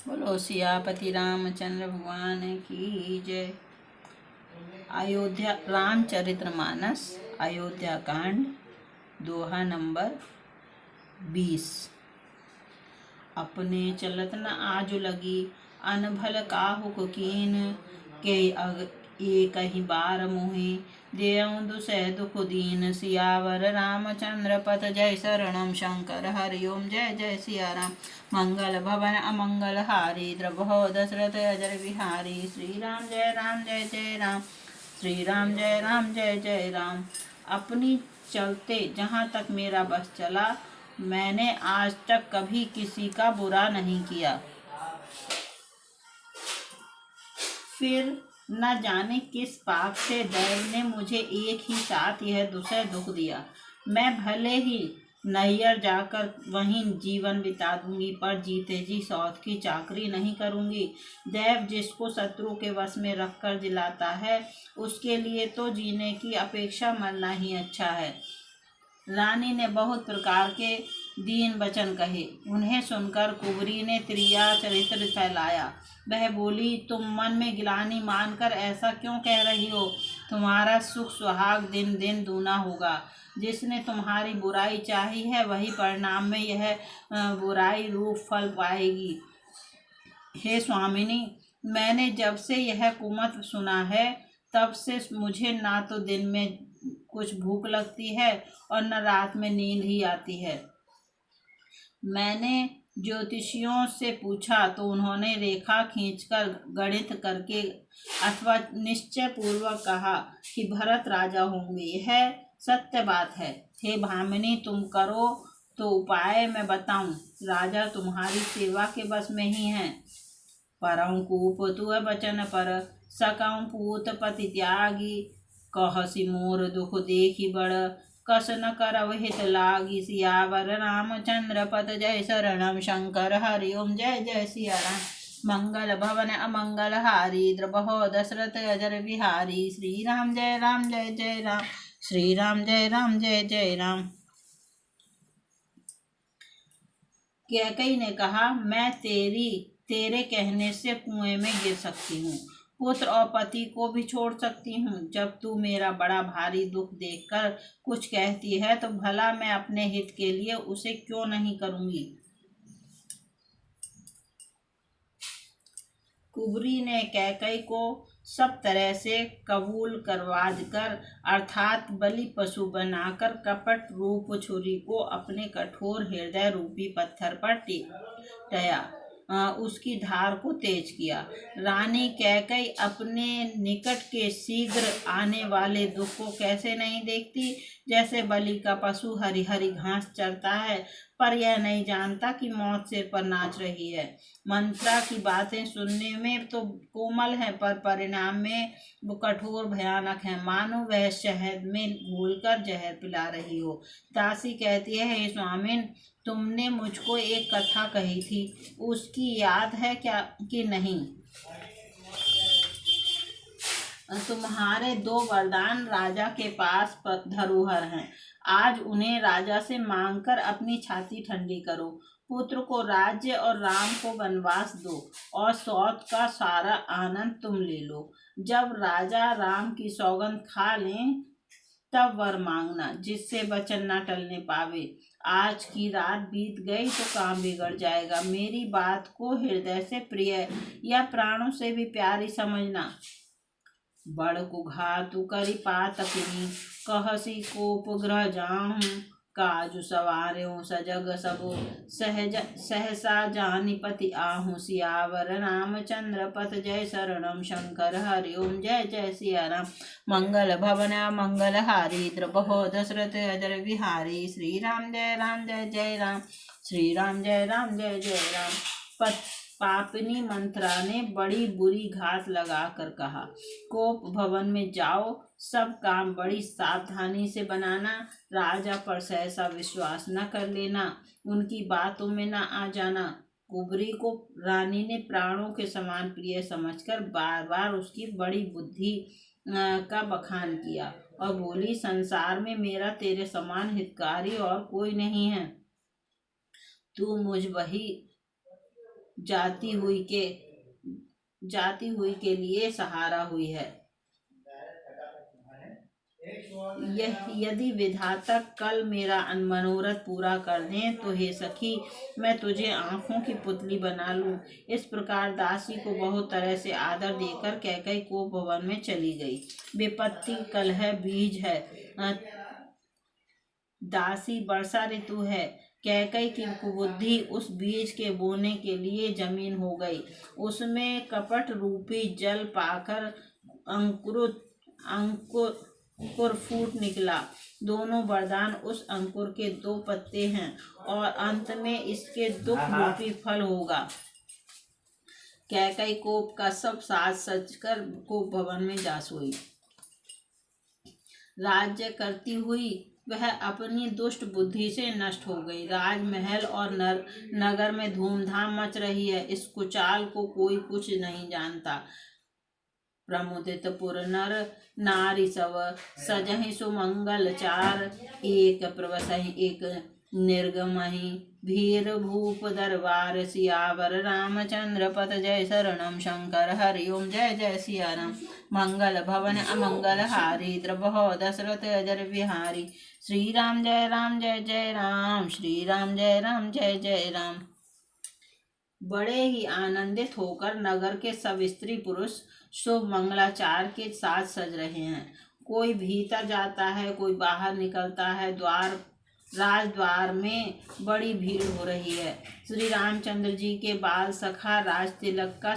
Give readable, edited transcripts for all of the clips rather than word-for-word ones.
बोलो सियापति रामचंद्र भगवान की जय। अयोध्या रामचरितमानस अयोध्या कांड दोहा नंबर 20। अपने चलत न आजु लगी अनभल काहु कीन के एक ही बार मोहि देऊं दुसह दुख दीन। सियावर रामचंद्र पथ जय शरणम शंकर हरि ओम जय जय सिया राम। मंगल भवन अमंगल हारी द्रभो दशरथ अजर बिहारी। श्री राम जय जय राम। श्री राम जय जय राम। अपनी चलते जहाँ तक मेरा बस चला, मैंने आज तक कभी किसी का बुरा नहीं किया। फिर न जाने किस पाप से दैव ने मुझे एक ही साथ यह दुसह दुख दिया। मैं भले ही नैयर जाकर वहीं जीवन बिता दूंगी, पर जीते जी सौत की चाकरी नहीं करूंगी। दैव जिसको शत्रु के वश में रखकर जिलाता है, उसके लिए तो जीने की अपेक्षा मरना ही अच्छा है। रानी ने बहुत प्रकार के दीन वचन कहे। उन्हें सुनकर कुबरी ने त्रिया चरित्र फैलाया। वह बोली, तुम मन में गिलानी मानकर ऐसा क्यों कह रही हो? तुम्हारा सुख सुहाग दिन दिन दूना होगा। जिसने तुम्हारी बुराई चाही है, वही परिणाम में यह बुराई रूप फल पाएगी। हे स्वामिनी, मैंने जब से यह कुमत सुना है, तब से मुझे ना तो दिन में कुछ भूख लगती है और न रात में नींद ही आती है। मैंने ज्योतिषियों से पूछा तो उन्होंने रेखा खींचकर गणित करके अथवा निश्चय पूर्वक कहा कि भरत राजा होंगे। यह सत्य बात है। हे भामिनी, तुम करो तो उपाय मैं बताऊं। राजा तुम्हारी सेवा के बस में ही हैं। परऊं कूप तुअ बचन पर सकऊं पूत पति त्यागी। कहसी मोर दुख देखी बड़ कस न करव हित लागी। सियावर रामचंद्र पथ जय शरणम शंकर हरि ओम जय जय सिया राम। मंगल भवन अमंगल हारी द्रभो दशरथ अजर बिहारी। श्री राम जय जय राम। श्री राम जय जय राम। कैकई ने कहा, मैं तेरे कहने से कुएं में गिर सकती हूँ, पुत्र और पति को भी छोड़ सकती हूँ। जब तू मेरा बड़ा भारी दुख देखकर कुछ कहती है, तो भला मैं अपने हित के लिए उसे क्यों नहीं करूँगी। कुबरी ने कैकई को सब तरह से कबूल करवाज कर, अर्थात बलि पशु बनाकर कपट रूप छुरी को अपने कठोर हृदय रूपी पत्थर पर टिकाया, उसकी धार को तेज किया। रानी कैकई अपने निकट के शीघ्र आने वाले दुख को कैसे नहीं देखती। जैसे बलि का पशु हरी हरी घास चरता है, पर यह नहीं जानता कि मौत सिर पर नाच रही है। मंत्रा की बातें सुनने में तो कोमल है, पर परिणाम में वो कठोर भयानक है, मानो वह शहद में घोलकर जहर पिला रही हो। दासी कहती है, हे स्वामिन, तुमने मुझको एक कथा कही थी, उसकी याद है क्या कि नहीं? तुम्हारे 2 वरदान राजा के पास धरोहर हैं। आज उन्हें राजा से मांगकर अपनी छाती ठंडी करो। पुत्र को राज्य और राम को वनवास दो, और सौत का सारा आनंद तुम ले लो। जब राजा राम की सौगंध खा लें, तब वर मांगना, जिससे वचन न टलने पावे। आज की रात बीत गई तो काम बिगड़ जाएगा। मेरी बात को हृदय से प्रिय या प्राणों से भी प्यारी समझना। बड़ कुघातु करी पातकिनी कहसी कोप ग्रह जाऊं। काजु सवार्यों सजग सबो सहसा जानी पति आहू। सियावर रामचंद्र पथ जय शरणम शंकर हरि ओम जय जय सिया राम। मंगल भवन मंगल हारी द्रभो दशरथ अजर बिहारी। श्री राम जय राम। श्री राम जय जय राम। पापिनी मंत्रा ने बड़ी बुरी घात लगाकर कहा, कोप भवन में जाओ, सब काम बड़ी सावधानी से बनाना। राजा पर सहसा विश्वास न कर लेना, उनकी बातों में न आ जाना। कुबरी को रानी ने प्राणों के समान प्रिय समझकर बार बार उसकी बड़ी बुद्धि का बखान किया और बोली, संसार में मेरा तेरे समान हितकारी और कोई नहीं है। तू मुझ वही जाती हुई के लिए सहारा हुई है। यह यदि विधाता कल मेरा मनोरथ पूरा कर दें तो हे सखी, मैं तुझे आंखों की पुतली बना लूं। इस प्रकार दासी को बहुत तरह से आदर देकर कैकई को भवन में चली गई। विपत्ति कलह बीज है। दासी वर्षा ऋतु है। कैकई की कुबुद्धि उस बीज के बोने के लिए जमीन हो गई। उसमें कपट रूपी जल पाकर अंकुर फूट निकला। दोनों वरदान उस अंकुर के 2 पत्ते हैं और अंत में इसके दुख रूपी फल होगा। कैकई कोप का सब साज सजकर को भवन में जा सोई। राज्य करती हुई वह अपनी दुष्ट बुद्धि से नष्ट हो गई। राजमहल और नगर में धूमधाम मच रही है। इस कुचाल को कोई कुछ नहीं जानता। प्रमुदित पुर नर नारी सव सजहि सुमंगल चार। एक प्रवसहि एक निर्गमहि भीर भूप दरबार। सियावर रामचंद्र पत जय शरणम शंकर हरि ओम जय जय सिया राम। मंगल भवन अमंगल हारी द्रबहो दशरथ अजर बिहारी। श्री राम जय जय राम। श्री राम जय जय राम। बड़े ही आनंदित होकर नगर के सब स्त्री पुरुष शुभ मंगलाचार के साथ सज रहे हैं। कोई भीतर जाता है, कोई बाहर निकलता है। राजद्वार में बड़ी भीड़ हो रही है। श्री रामचंद्र जी के बाल सखा राज तिलक का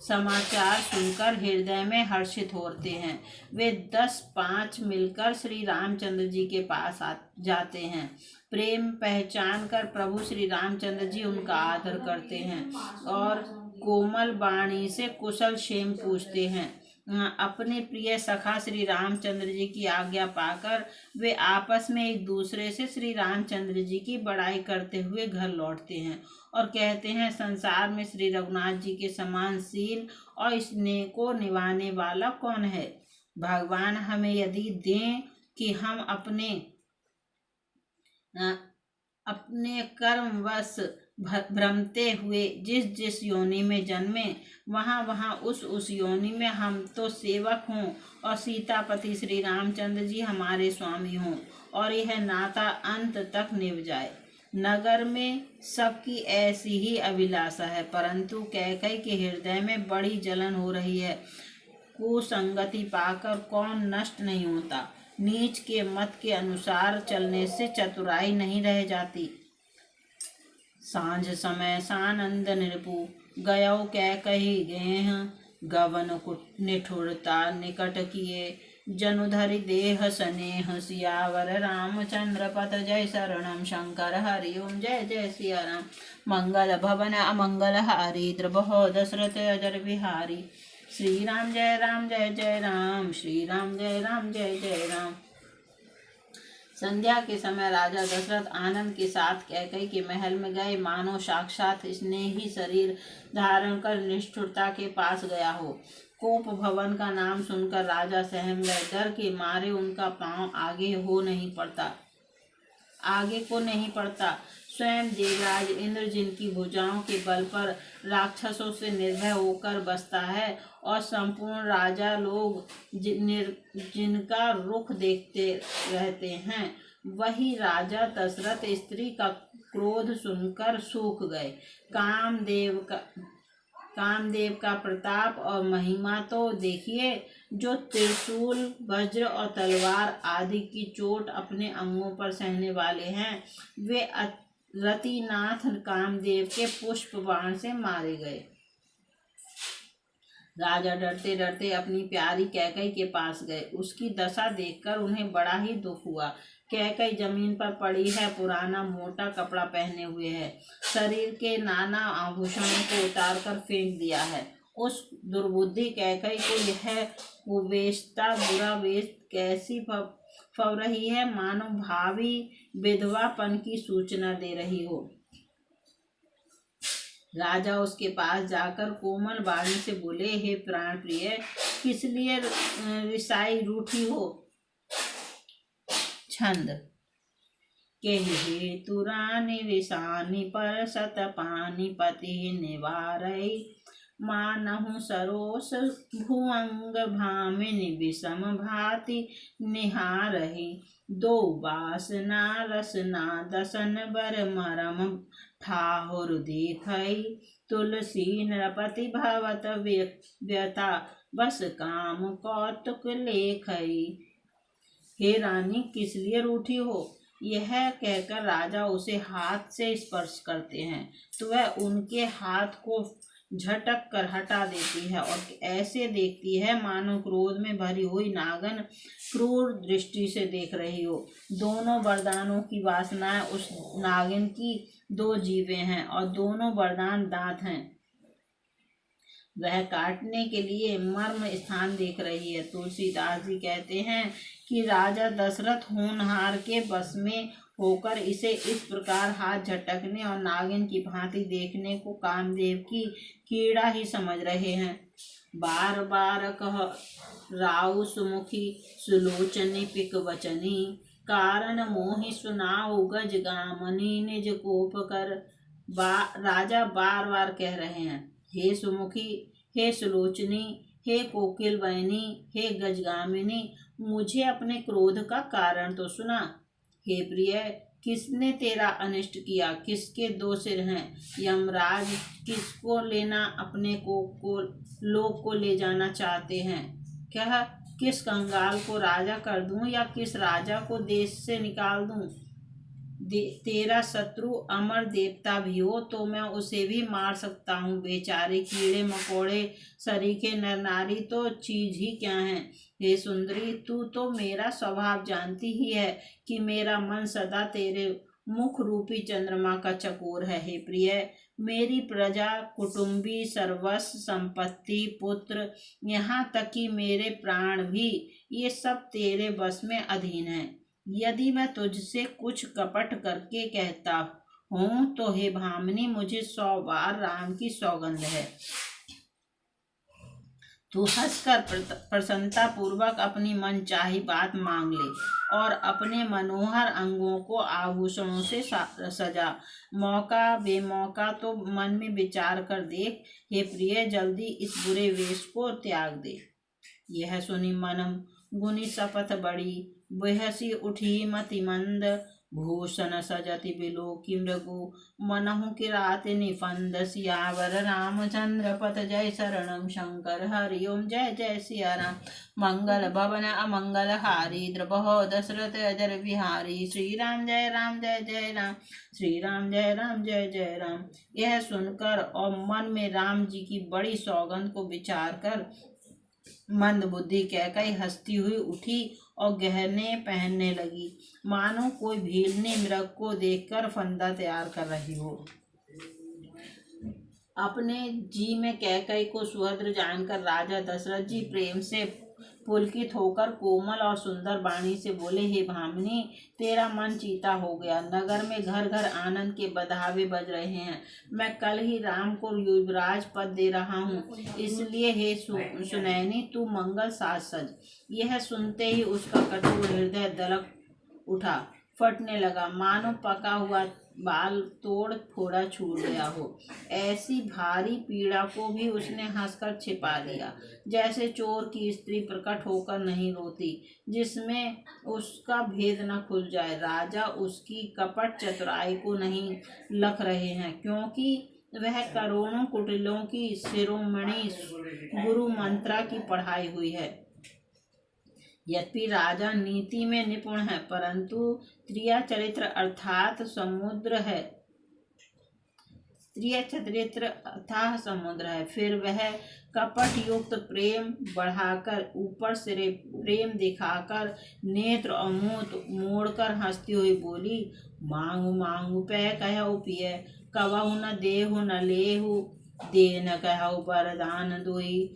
समाचार सुनकर हृदय में हर्षित होते हैं। वे 10-5 मिलकर श्री रामचंद्र जी के पास जाते हैं। प्रेम पहचान कर प्रभु श्री रामचंद्र जी उनका आदर करते हैं और कोमल वाणी से कुशल क्षेम पूछते हैं। अपने प्रिय सखा श्री रामचंद्र जी की आज्ञा पाकर वे आपस में एक दूसरे से श्री रामचंद्र जी की बड़ाई करते हुए घर लौटते हैं और कहते हैं, संसार में श्री रघुनाथ जी के समान शील और स्नेह को निभाने वाला कौन है। भगवान हमें यदि दें कि हम अपने कर्मवश भ्रमते हुए जिस योनि में जन्मे, वहाँ उस योनि में हम तो सेवक हों और सीतापति श्री रामचंद्र जी हमारे स्वामी हों और यह नाता अंत तक निभ जाए। नगर में सबकी ऐसी ही अभिलाषा है, परंतु कैकई के हृदय में बड़ी जलन हो रही है। कुसंगति पाकर कौन नष्ट नहीं होता। नीच के मत के अनुसार चलने से चतुराई नहीं रह जाती। सांझ समय सानंद निरपु गयो कैकई गेह। गवन निठुरता निकट किए जनुधरि देह स्नेह। सियावर रामचंद्र पत जय शरणम शंकर हरि ओम जय जय सिया राम। मंगल भवन अमंगल हारी द्रबहो दशरथ अजर बिहारी। श्री राम जय जय राम। श्री राम जय जय राम। संध्या के समय राजा दशरथ आनंद के साथ कैकई के महल में गए, मानो साक्षात स्नेही शरीर धारण कर निष्ठुरता के पास गया हो। कोप भवन का नाम सुनकर राजा सहम गए। डर के मारे उनका पांव आगे को नहीं पड़ता। स्वयं देवराज इंद्र जिनकी भुजाओं के बल पर राक्षसों से निर्भय होकर बसता है और संपूर्ण राजा लोग जिनका रुख देखते रहते हैं, वही राजा दशरथ स्त्री का क्रोध सुनकर सूख गए। कामदेव का प्रताप और महिमा तो देखिए, जो त्रिशूल वज्र और तलवार आदि की चोट अपने अंगों पर सहने वाले हैं, वे रतिनाथ कामदेव के पुष्प बाण से मारे गए। राजा डरते डरते अपनी प्यारी कैकई के पास गए। उसकी दशा देखकर उन्हें बड़ा ही दुख हुआ। कैकई जमीन पर पड़ी है, पुराना मोटा कपड़ा पहने हुए है, शरीर के नाना आभूषणों को उतार कर फेंक दिया है। उस दुर्बुद्धि कैकई को यह कुबेशता बुरा वेश कैसी फव रही है, मानो भावी विधवापन की सूचना दे रही हो। राजा उसके पास जाकर कोमल वाणी से बोले, हे प्राण प्रिय, किस लिए रिसाई रूठी हो। छंद। के हेतु रानी विषानी पर सत पानी पति निवारई। मानहु सरोस भुअंग भामिनी विषम भांति निहारहि। दो वासना रसना दसन बर मरम ठाहुर देखई। तुलसी नृपति भवत व्यथा बस काम कौतुक लेखई। हे रानी, किस लिए रूठी हो? यह कहकर राजा उसे हाथ से स्पर्श करते हैं तो वह उनके हाथ को झटक कर हटा देती है और ऐसे देखती है मानो क्रोध में भरी हुई नागन क्रूर दृष्टि से देख रही हो। दोनों वरदानों की वासनाएं उस नागिन की दो जीवें हैं और दोनों वरदान दांत हैं। वह काटने के लिए मर्म स्थान देख रही है। तुलसीदास जी कहते हैं कि राजा दशरथ होनहार के बस में होकर इसे इस प्रकार हाथ झटकने और नागिन की भांति देखने को कामदेव की कीड़ा ही समझ रहे हैं। बार बार कह राउ सुमुखी सुलोचनी पिक वचनी। कारण मोहि सुनाओ गज गामनी निज कोप कर। राजा बार बार कह रहे हैं, हे सुमुखी, हे सुलोचनी, हे कोकिल बहनी, हे गजगामिनी, मुझे अपने क्रोध का कारण तो सुना। हे प्रिय, किसने तेरा अनिष्ट किया? किसके दो सिर हैं? यमराज किसको लेना अपने को लोक को ले जाना चाहते हैं? क्या किस कंगाल को राजा कर दूं या किस राजा को देश से निकाल दूं? तेरा शत्रु अमर देवता भी हो तो मैं उसे भी मार सकता हूँ। बेचारे कीड़े मकोड़े सरीखे नर नारी तो चीज ही क्या है। हे सुंदरी, तू तो मेरा स्वभाव जानती ही है कि मेरा मन सदा तेरे मुख रूपी चंद्रमा का चकोर है। हे प्रिय, मेरी प्रजा, कुटुंबी, सर्वस्व संपत्ति, पुत्र, यहाँ तक कि मेरे प्राण भी, ये सब तेरे बस में अधीन है। यदि मैं तुझसे कुछ कपट करके कहता हूँ तो हे भामिनी, मुझे 100 बार राम की सौगंध है। तू हंसकर प्रसन्नता पूर्वक अपनी मनचाही बात मांग ले और अपने मनोहर अंगों को आभूषणों से सजा। मौका बेमौका तो मन में विचार कर देख। हे प्रिय, जल्दी इस बुरे वेश को त्याग दे। यह सुनी मनम गुनी शपथ बड़ी, बेहसी उठी मति मंद। भूषण सजति बिलोकी मृगु, मनहु किराति निफंद। सियावर रामचंद्र पथ जय शरणम शंकर। हरि ओम जय जय सिया राम। मंगल भवन अमंगल हारी, द्रबहो दशरथ अजर बिहारी। श्री राम जय राम जय जय राम, श्री राम जय राम जय जय राम। यह सुनकर और मन में राम जी की बड़ी सौगंध को विचार कर मंद बुद्धि कैकई हंसती हुई उठी और गहने पहनने लगी, मानो कोई भीलने मृग को देखकर फंदा तैयार कर रही हो। अपने जी में कैकई को सुभद्र जानकर राजा दशरथ जी प्रेम से पुलकित होकर कोमल और सुंदर वाणी से बोले, हे भामिनी, तेरा मन चीता हो गया। नगर में घर घर आनंद के बधावे बज रहे हैं। मैं कल ही राम को युवराज पद दे रहा हूँ, इसलिए हे सुनैनी, तू मंगल साज सज। यह सुनते ही उसका कठोर हृदय दलक उठा, फटने लगा, मानो पका हुआ बाल तोड़ फोड़ा छूट गया हो। ऐसी भारी पीड़ा को भी उसने हंसकर छिपा लिया, जैसे चोर की स्त्री प्रकट होकर नहीं रोती, जिसमें उसका भेद न खुल जाए। राजा उसकी कपट चतुराई को नहीं लख रहे हैं, क्योंकि वह करोड़ों कुटिलों की शिरोमणि गुरु मंत्रा की पढ़ाई हुई है। यद्यपि राजा नीति में निपुण है, परंतु स्त्रिया चरित्र अर्थात समुद्र है। स्त्रिया चरित्र अथाह समुद्र है। फिर वह कपट युक्त प्रेम बढ़ाकर, ऊपर से प्रेम दिखाकर, नेत्र और मुंह मोड़कर हंसती हुई बोली, मांगू मांगू पै कहु पिय, कबहु न देहु न लेहु, दे न कहु वरदान दुई।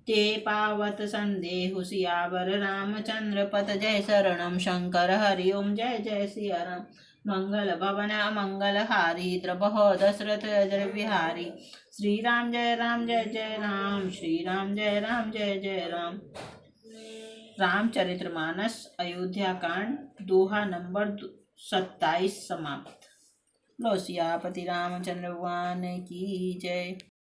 ते पावत संदेहु सियावर रामचंद्र पथ जय शरणम शंकर। हरि ओम जय जय सिया राम। मंगल भवन अमंगल हारी, द्रबहो दशरथ अजर बिहारी। श्री राम जय जय राम, श्री राम जय जय राम। रामचरितमानस अयोध्या कांड, दोहा नंबर 27 समाप्त। लो सियापति रामचंद्र भगवान की जय।